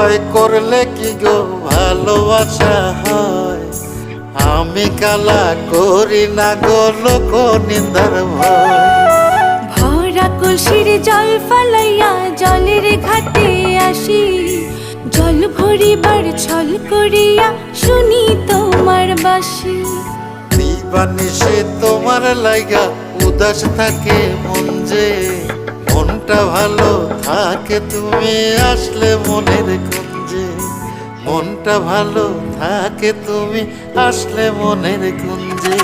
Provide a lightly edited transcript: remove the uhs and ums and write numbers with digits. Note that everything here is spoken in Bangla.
ভয় করলে কি গো ভালোবাসা হয়? আমি কালা করি না গো লোক নিন্দার ভয়। ভরা কলসির জল ফালাইয়া জলের ঘাটে আসি, জল ভরিবার ছল করিয়া শুনি তোমার বাঁশি। দিবানিশি তোমার লাইগা উদাস থাকে মন যে, মনটা ভালো থাকে তুমি আসলে মনের কুঞ্জে। মনটা ভালো থাকে তুমি আসলে মনের কুঞ্জে।